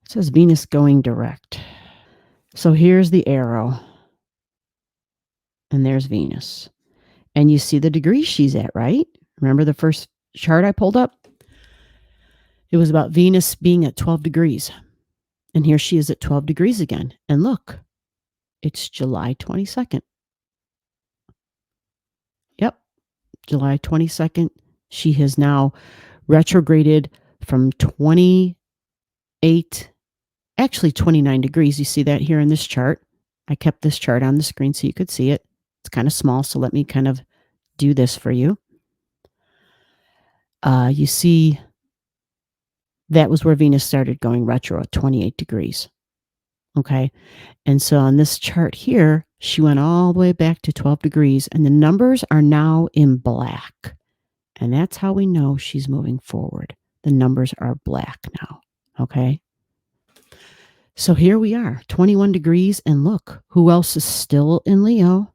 It says Venus going direct. So here's the arrow. And there's Venus. And you see the degrees she's at, right? Remember the first chart I pulled up? It was about Venus being at 12 degrees. And here she is at 12 degrees again. And look, it's July 22nd. Yep, July 22nd. She has now retrograded from 28, actually 29 degrees. You see that here in this chart. I kept this chart on the screen so you could see it. It's kind of small, so let me kind of do this for you. You see that was where Venus started going retro at 28 degrees. Okay. And so on this chart here, she went all the way back to 12 degrees, and the numbers are now in black. And that's how we know she's moving forward. The numbers are black now. Okay. So here we are, 21 degrees. And look, who else is still in Leo?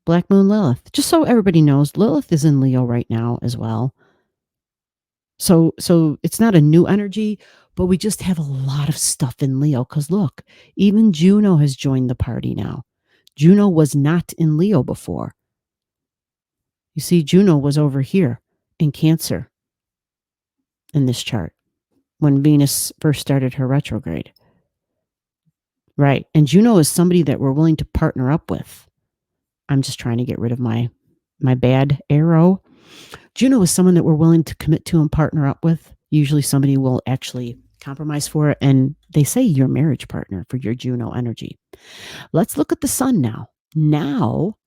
Black Moon Lilith. Just so everybody knows, Lilith is in Leo right now as well. So it's not a new energy, but we just have a lot of stuff in Leo. Because look, even Juno has joined the party now. Juno was not in Leo before. You see, Juno was over here in Cancer in this chart when Venus first started her retrograde. Right. And Juno is somebody that we're willing to partner up with. I'm just trying to get rid of my bad arrow. Juno is someone that we're willing to commit to and partner up with. Usually somebody will actually compromise for it. And they say your marriage partner for your Juno energy. Let's look at the sun now. Now,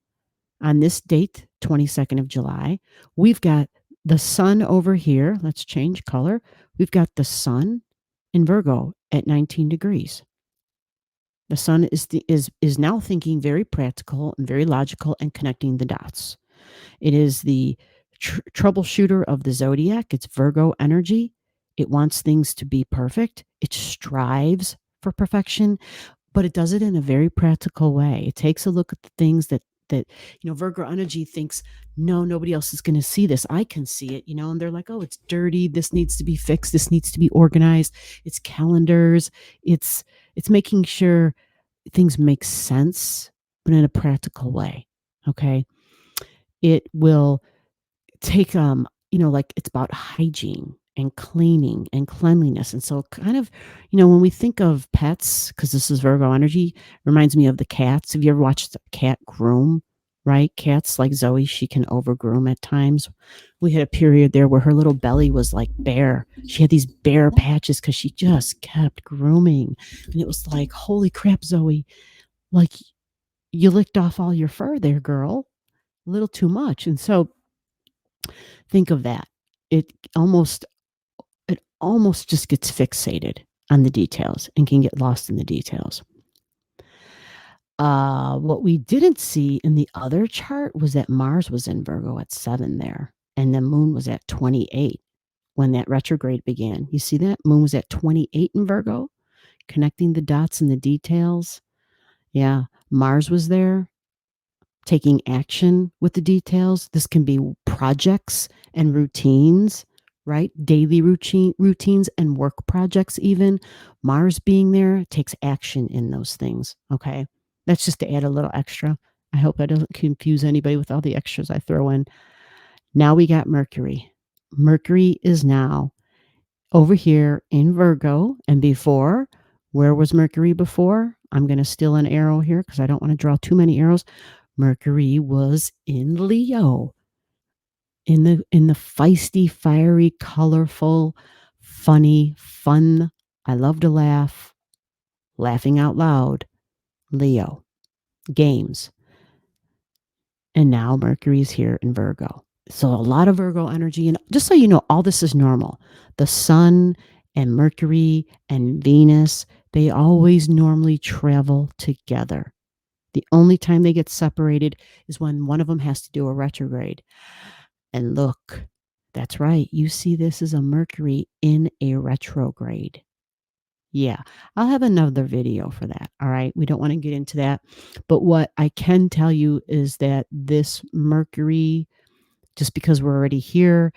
on this date, 22nd of July, we've got the sun over here. Let's change color. We've got the sun in Virgo at 19 degrees. The sun is now thinking very practical and very logical and connecting the dots. It is the troubleshooter of the zodiac. It's Virgo energy. It wants things to be perfect. It strives for perfection, but it does it in a very practical way. It takes a look at the things that Virgo energy thinks, no, nobody else is going to see this. I can see it, and they're like, oh, it's dirty. This needs to be fixed. This needs to be organized. It's calendars. It's making sure things make sense, but in a practical way. Okay. It will take, like it's about hygiene and cleaning and cleanliness. And so kind of, when we think of pets, because this is Virgo energy, reminds me of the cats. Have you ever watched a cat groom, right? Cats like Zoe, she can overgroom at times. We had a period there where her little belly was like bare. She had these bare patches because she just kept grooming. And it was like, holy crap, Zoe, like you licked off all your fur there, girl. A little too much. And so think of that. It almost just gets fixated on the details and can get lost in the details. What we didn't see in the other chart was that Mars was in Virgo at 7 there, and the moon was at 28 when that retrograde began. You see that? Moon was at 28 in Virgo, connecting the dots and the details. Yeah, Mars was there, taking action with the details. This can be projects and routines, right? Daily routines and work projects even. Mars being there takes action in those things, okay? That's just to add a little extra. I hope that doesn't confuse anybody with all the extras I throw in. Now we got Mercury. Mercury is now over here in Virgo. And before, where was Mercury before? I'm going to steal an arrow here because I don't want to draw too many arrows. Mercury was in Leo, in the feisty, fiery, colorful, funny, fun. I love to laugh, laughing out loud. Leo, games. And now Mercury's here in Virgo. So a lot of Virgo energy. And just so you know, all this is normal. The sun and Mercury and Venus, they always normally travel together. The only time they get separated is when one of them has to do a retrograde. And look, that's right. You see this as a Mercury in a retrograde. Yeah, I'll have another video for that. All right. We don't want to get into that. But what I can tell you is that this Mercury, just because we're already here,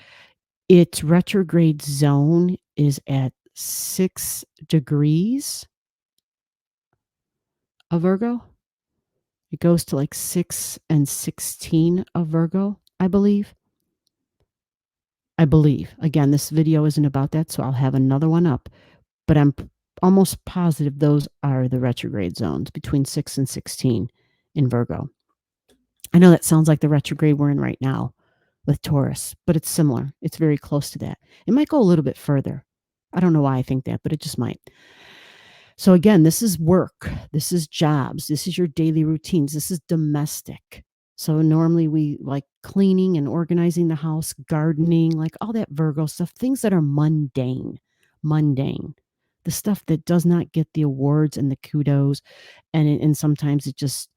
its retrograde zone is at 6 degrees of Virgo. It goes to like 6 and 16 of Virgo, I believe. Again, this video isn't about that, so I'll have another one up. But I'm almost positive those are the retrograde zones between 6 and 16 in Virgo. I know that sounds like the retrograde we're in right now with Taurus, but it's similar. It's very close to that. It might go a little bit further. I don't know why I think that, but it just might. So again, this is work. This is jobs. This is your daily routines. This is domestic. So normally we like cleaning and organizing the house, gardening, like all that Virgo stuff, things that are mundane, the stuff that does not get the awards and the kudos. And sometimes it just,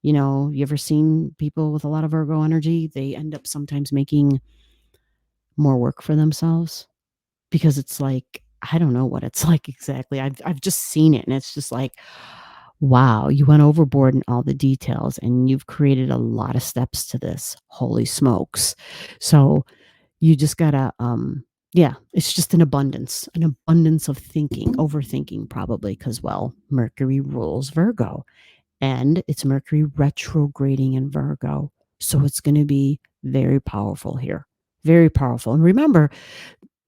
you ever seen people with a lot of Virgo energy? They end up sometimes making more work for themselves because it's like, I don't know what it's like exactly. I've just seen it and it's just like, wow, you went overboard in all the details and you've created a lot of steps to this. Holy smokes. So you just gotta, yeah, it's just an abundance of thinking, overthinking probably because, well, Mercury rules Virgo and it's Mercury retrograding in Virgo. So it's going to be very powerful here. Very powerful. And remember,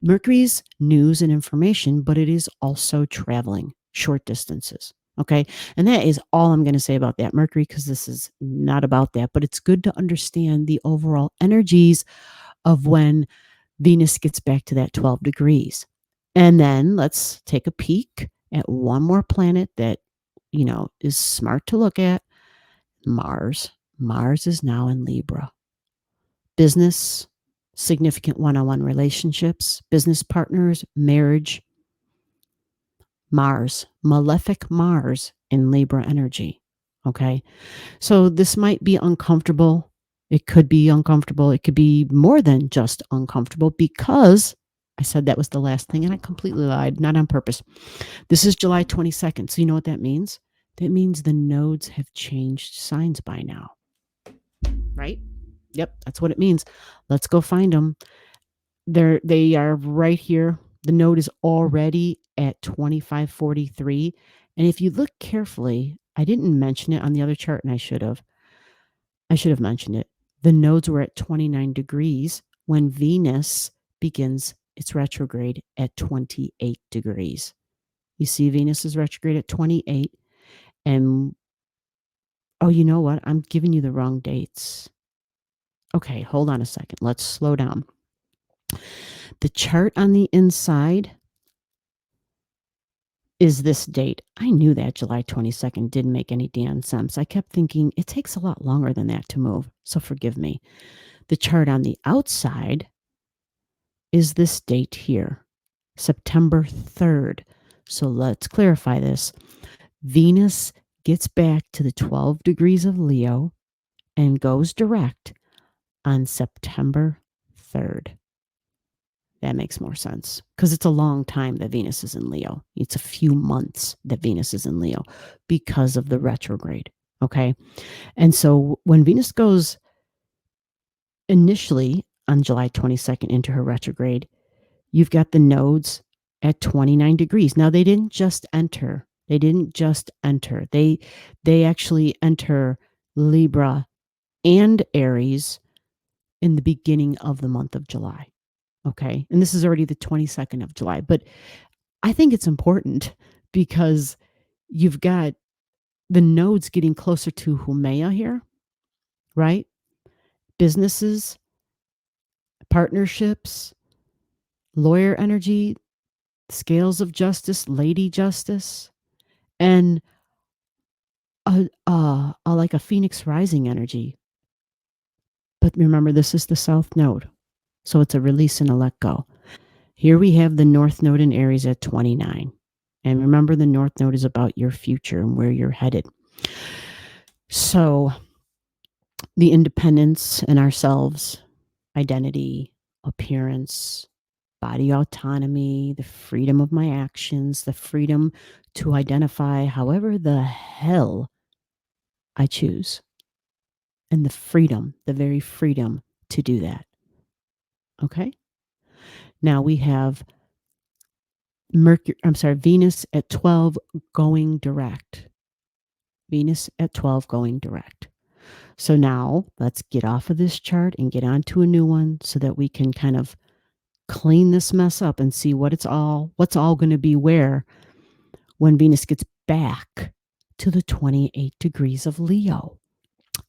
Mercury's news and information, but it is also traveling short distances. Okay. And that is all I'm going to say about that Mercury, because this is not about that, but it's good to understand the overall energies of when Venus gets back to that 12 degrees. And then let's take a peek at one more planet that, is smart to look at. Mars. Mars is now in Libra. Business, significant one-on-one relationships, business partners, marriage. Mars, malefic Mars in Libra energy. Okay. So this might be uncomfortable. It could be uncomfortable. It could be more than just uncomfortable because I said that was the last thing and I completely lied, not on purpose. This is July 22nd. So you know what that means? That means the nodes have changed signs by now, right? Yep, that's what it means. Let's go find them. They are right here. The node is already at 2543. And if you look carefully, I didn't mention it on the other chart and I should have. Mentioned it. The nodes were at 29 degrees when Venus begins its retrograde at 28 degrees. You see Venus is retrograde at 28 and oh, you know what? I'm giving you the wrong dates. Okay, hold on a second. Let's slow down. The chart on the inside is this date. I knew that July 22nd didn't make any damn sense. I kept thinking it takes a lot longer than that to move, so forgive me. The chart on the outside is this date here, September 3rd. So let's clarify this. Venus gets back to the 12 degrees of Leo and goes direct on September 3rd. That makes more sense because it's a long time that Venus is in Leo. It's a few months that Venus is in Leo because of the retrograde. Okay. And so when Venus goes initially on July 22nd into her retrograde, you've got the nodes at 29 degrees. Now they didn't just enter. They actually enter Libra and Aries in the beginning of the month of July. Okay. And this is already the 22nd of July. But I think it's important because you've got the nodes getting closer to Humea here, right? Businesses, partnerships, lawyer energy, scales of justice, lady justice, and like a phoenix rising energy. But remember, this is the south node. So it's a release and a let go. Here we have the north node in Aries at 29. And remember, the north node is about your future and where you're headed. So the independence in ourselves, identity, appearance, body autonomy, the freedom of my actions, the freedom to identify however the hell I choose, and the freedom, the very freedom to do that. Okay? Now we have Venus at 12 going direct. Venus at 12 going direct. So now let's get off of this chart and get onto a new one so that we can kind of clean this mess up and see what's all going to be where when Venus gets back to the 28 degrees of Leo.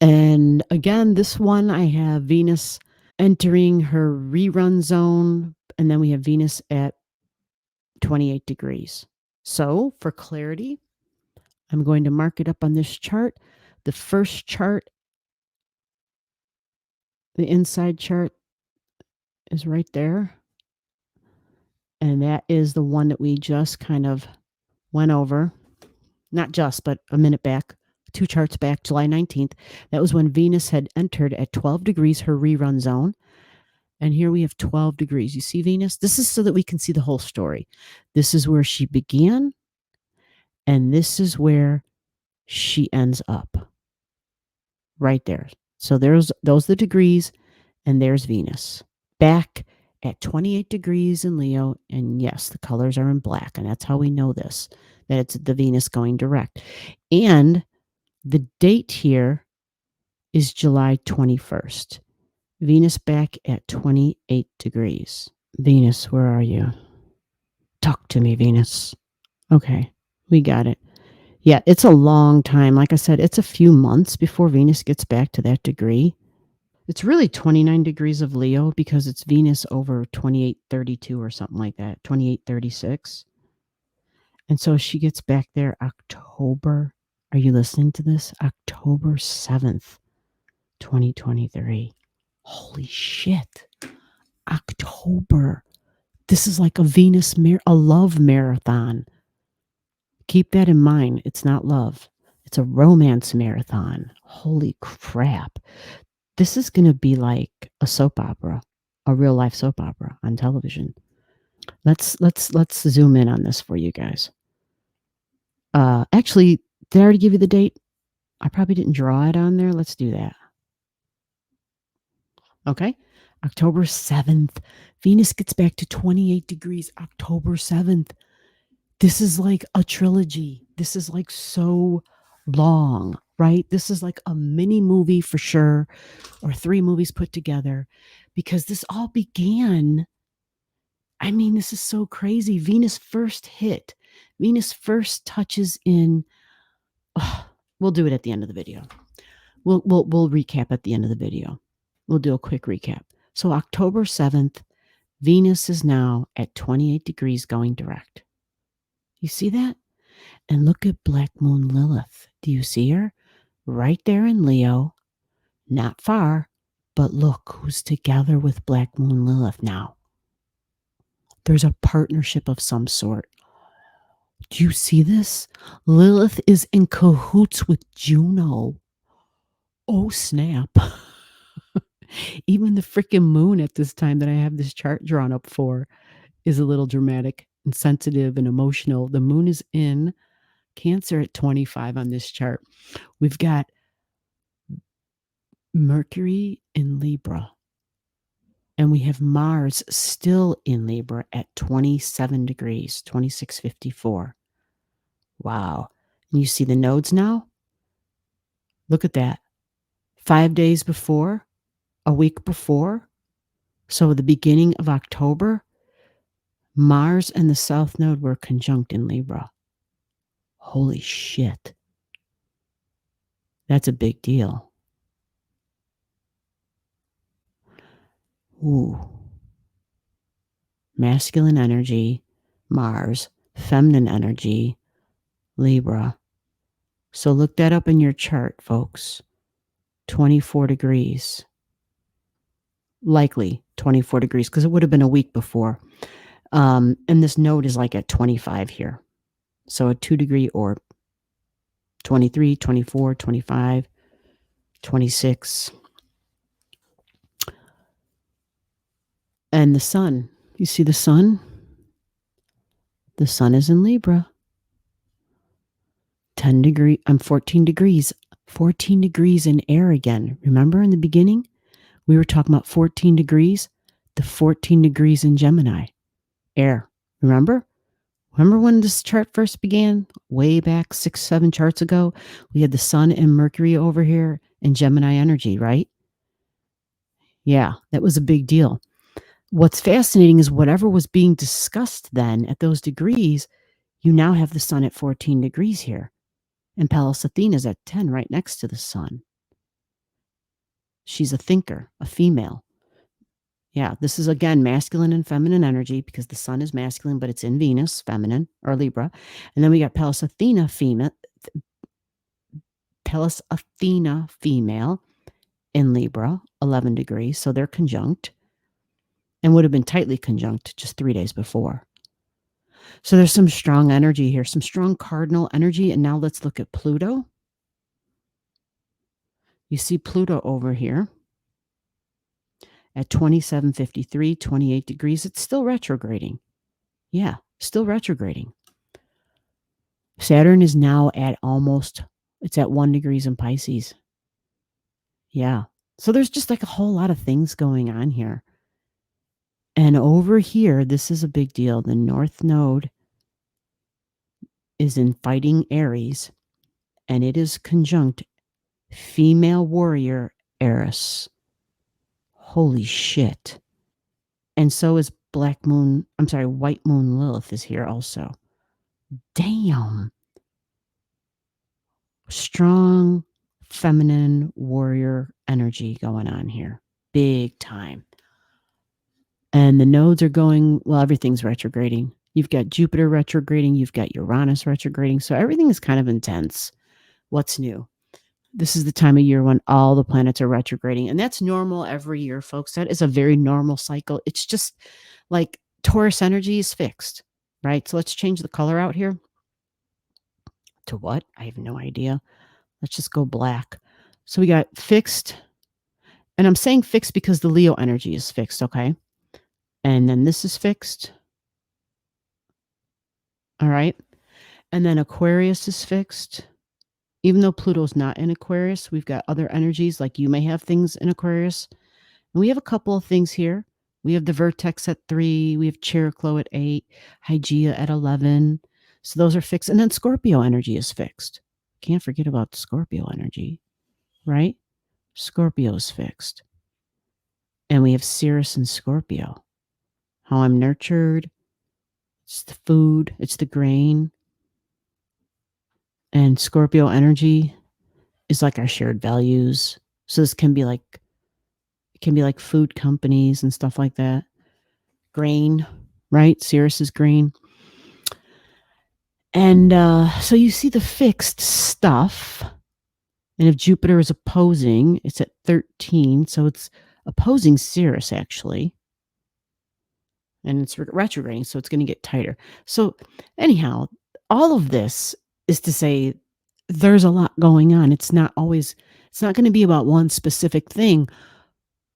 And again, this one I have Venus entering her rerun zone, and then we have Venus at 28 degrees. So for clarity, I'm going to mark it up on this chart. The first chart, the inside chart, is right there. And that is the one that we just kind of went over. Not just, but a minute back, 2 charts back, July 19th. That was when Venus had entered at 12 degrees her rerun zone. And here we have 12 degrees. You see Venus? This is so that we can see the whole story. This is where she began, and this is where she ends up. Right there. So those are the degrees, and there's Venus. Back at 28 degrees in Leo, and yes, the colors are in black, and that's how we know this, that it's the Venus going direct. And the date here is July 21st. Venus back at 28 degrees. Venus, where are you? Talk to me, Venus. Okay, we got it. Yeah, it's a long time. Like I said, it's a few months before Venus gets back to that degree. It's really 29 degrees of Leo because it's Venus over 2832 or something like that, 2836. And so she gets back there October. Are you listening to this? October 7th, 2023. Holy shit. October. This is like a love marathon. Keep that in mind. It's not love. It's a romance marathon. Holy crap. This is going to be like a soap opera, a real life soap opera on television. Let's zoom in on this for you guys. Actually, did I already give you the date? I probably didn't draw it on there. Let's do that. Okay. October 7th. Venus gets back to 28 degrees October 7th. This is like a trilogy. This is like so long, right? This is like a mini movie for sure, or 3 movies put together, because this all began. I mean, this is so crazy. Venus first touches in. We'll do it at the end of the video. We'll recap at the end of the video. We'll do a quick recap. So October 7th, Venus is now at 28 degrees going direct. You see that? And look at Black Moon Lilith. Do you see her? Right there in Leo. Not far, but look who's together with Black Moon Lilith now. There's a partnership of some sort. Do you see this? Lilith is in cahoots with Juno. Oh, snap. Even the freaking moon at this time that I have this chart drawn up for is a little dramatic and sensitive and emotional. The moon is in Cancer at 25 on this chart. We've got Mercury in Libra. And we have Mars still in Libra at 27 degrees, 2654. Wow. And you see the nodes now? Look at that. 5 days before, a week before. So the beginning of October, Mars and the South Node were conjunct in Libra. Holy shit. That's a big deal. Ooh. Masculine energy, Mars. Feminine energy, Libra. So look that up in your chart, folks. 24 degrees. Likely 24 degrees because it would have been a week before. And this node is like at 25 here. So a 2-degree orb. 23, 24, 25, 26. And the sun. You see the sun? The sun is in Libra. 14 degrees. 14 degrees in air again. Remember in the beginning? We were talking about 14 degrees. The 14 degrees in Gemini. Air. Remember? Remember when this chart first began? Way back 6, 7 charts ago? We had the sun and Mercury over here in Gemini energy, right? Yeah, that was a big deal. What's fascinating is whatever was being discussed then at those degrees, you now have the sun at 14 degrees here. And Pallas Athena is at 10 right next to the sun. She's a thinker, a female. Yeah, this is again masculine and feminine energy because the sun is masculine, but it's in Venus, feminine or Libra. And then we got Pallas Athena female in Libra, 11 degrees. So they're conjunct and would have been tightly conjunct just 3 days before. So there's some strong energy here, some strong cardinal energy. And now let's look at Pluto. You see Pluto over here at 2753, 28 degrees. It's still retrograding. Yeah, still retrograding. Saturn is now at it's at 1 degrees in Pisces. Yeah. So there's just like a whole lot of things going on here. And over here, this is a big deal. The North Node is in fighting Aries, and it is conjunct female warrior Eris. Holy shit. And so is white moon Lilith is here also. Damn. Strong feminine warrior energy going on here. Big time. And the nodes are going, well, everything's retrograding. You've got Jupiter retrograding. You've got Uranus retrograding. So everything is kind of intense. What's new? This is the time of year when all the planets are retrograding. And that's normal every year, folks. That is a very normal cycle. It's just like Taurus energy is fixed, right? So let's change the color out here. To what? I have no idea. Let's just go black. So we got fixed. And I'm saying fixed because the Leo energy is fixed, okay? And then this is fixed. All right. And then Aquarius is fixed. Even though Pluto's not in Aquarius, we've got other energies, like you may have things in Aquarius. And we have a couple of things here. We have the Vertex at 3. We have Cheroklo at 8. Hygeia at 11. So those are fixed. And then Scorpio energy is fixed. Can't forget about Scorpio energy, right? Scorpio is fixed. And we have Sirius and Scorpio. How I'm nurtured. It's the food. It's the grain. And Scorpio energy is like our shared values. So this can be like, it can be like food companies and stuff like that. Grain, right? Sirius is grain. And so you see the fixed stuff. And if Jupiter is opposing, it's at 13. So it's opposing Sirius, actually. And it's retrograding, so it's going to get tighter. So anyhow, all of this is to say there's a lot going on. It's not going to be about one specific thing.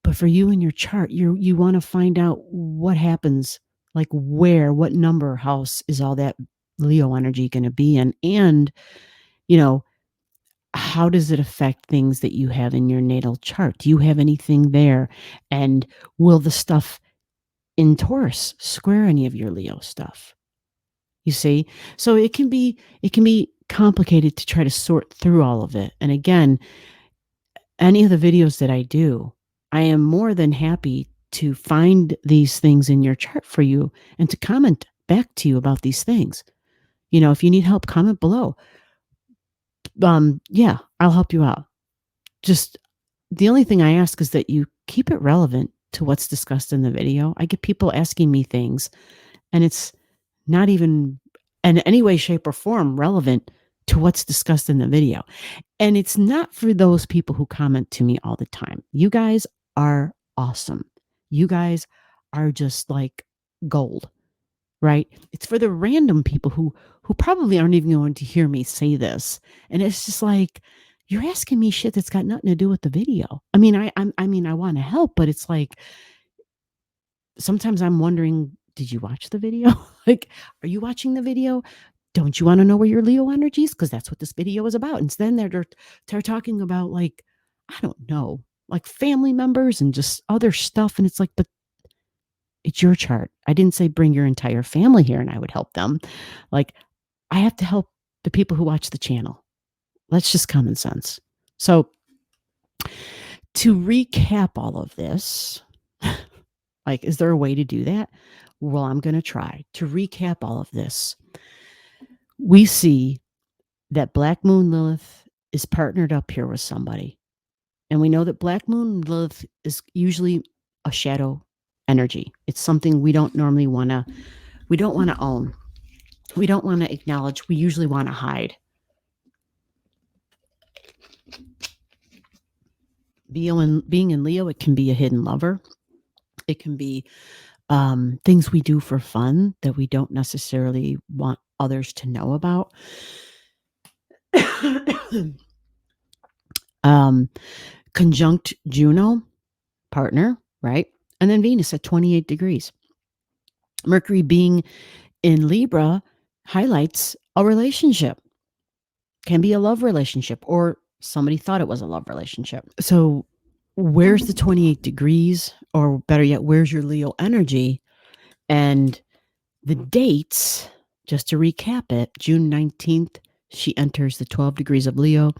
But for you in your chart, you want to find out what happens, like what number house is all that Leo energy going to be in? And, how does it affect things that you have in your natal chart? Do you have anything there? And will the stuff in Taurus square any of your Leo stuff? You see? So it can be complicated to try to sort through all of it. And again, any of the videos that I do, I am more than happy to find these things in your chart for you and to comment back to you about these things. If you need help, comment below. Yeah, I'll help you out. Just the only thing I ask is that you keep it relevant to what's discussed in the video. I get people asking me things, and it's not even in any way, shape, or form relevant to what's discussed in the video. And it's not for those people who comment to me all the time. You guys are awesome. You guys are just like gold, right? It's for the random people who probably aren't even going to hear me say this. And it's just like, you're asking me shit that's got nothing to do with the video. I mean, I want to help, but it's like, sometimes I'm wondering, did you watch the video? Like, are you watching the video? Don't you want to know where your Leo energy is? Because that's what this video is about. And then they're talking about, like, I don't know, like family members and just other stuff. And it's like, but It's your chart. I didn't say bring your entire family here and I would help them. Like, I have to help the people who watch the channel. That's just common sense. So, to recap all of this, like, is there a way to do that? Well, I'm going to try to recap all of this. We see that Black Moon Lilith is partnered up here with somebody. And we know that Black Moon Lilith is usually a shadow energy. It's something we don't normally want to, we don't want to own. We don't want to acknowledge. We usually want to hide. Being in Leo, it can be a hidden lover. It can be things we do for fun that we don't necessarily want others to know about. Conjunct Juno, partner, right? And then Venus at 28 degrees. Mercury being in Libra highlights a relationship. Can be a love relationship, or somebody thought it was a love relationship. So where's the 28 degrees, or better yet, where's your Leo energy? And the dates, just to recap it, June 19th, she enters the 12 degrees of Leo.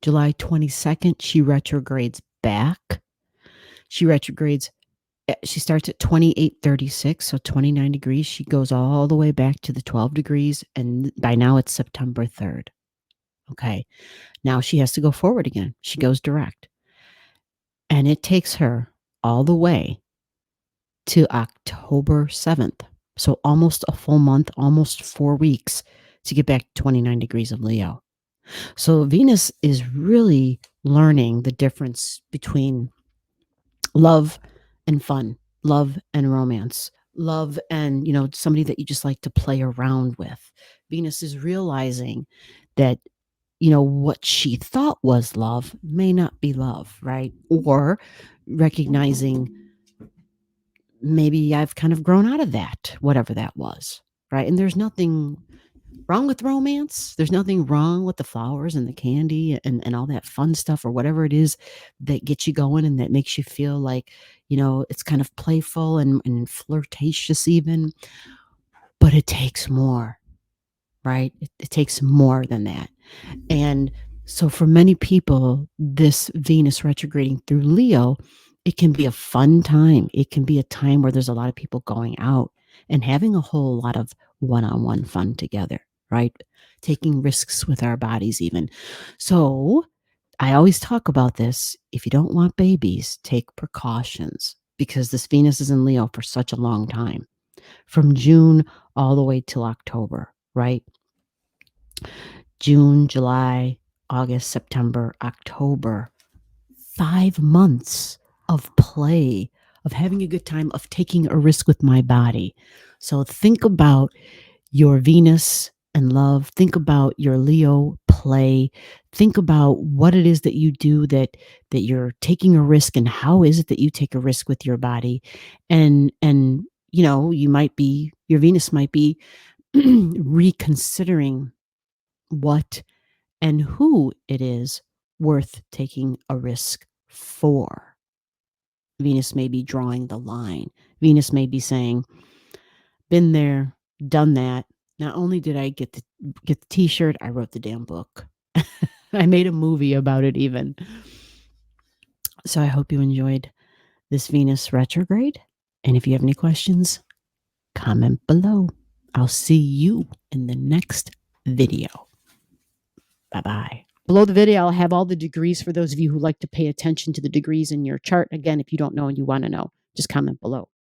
July 22nd, she retrogrades back. She starts at 28:36, so 29 degrees. She goes all the way back to the 12 degrees, and by now it's September 3rd. Okay. Now she has to go forward again. She goes direct. And it takes her all the way to October 7th. So almost a full month, almost 4 weeks to get back to 29 degrees of Leo. So Venus is really learning the difference between love and fun, love and romance, love and, somebody that you just like to play around with. Venus is realizing that, what she thought was love may not be love, right? Or recognizing maybe I've kind of grown out of that, whatever that was, right? And there's nothing wrong with romance. There's nothing wrong with the flowers and the candy and all that fun stuff, or whatever it is that gets you going and that makes you feel like, it's kind of playful and flirtatious even. But it takes more, right? It takes more than that. And so for many people, this Venus retrograding through Leo, it can be a fun time. It can be a time where there's a lot of people going out and having a whole lot of one-on-one fun together, right? Taking risks with our bodies even. So I always talk about this. If you don't want babies, take precautions, because this Venus is in Leo for such a long time, from June all the way till October, right? June, July, August, September, October. 5 months of play, of having a good time, of taking a risk with my body. So think about your Venus and love. Think about your Leo play. Think about what it is that you do that you're taking a risk, and how is it that you take a risk with your body. And your Venus might be reconsidering what and who it is worth taking a risk for. Venus may be drawing the line. Venus may be saying, been there, done that. Not only did I get the t-shirt, I wrote the damn book. I made a movie about it even. So I hope you enjoyed this Venus retrograde. And if you have any questions, comment below. I'll see you in the next video. Bye-bye. Below the video, I'll have all the degrees for those of you who like to pay attention to the degrees in your chart. Again, if you don't know and you want to know, just comment below.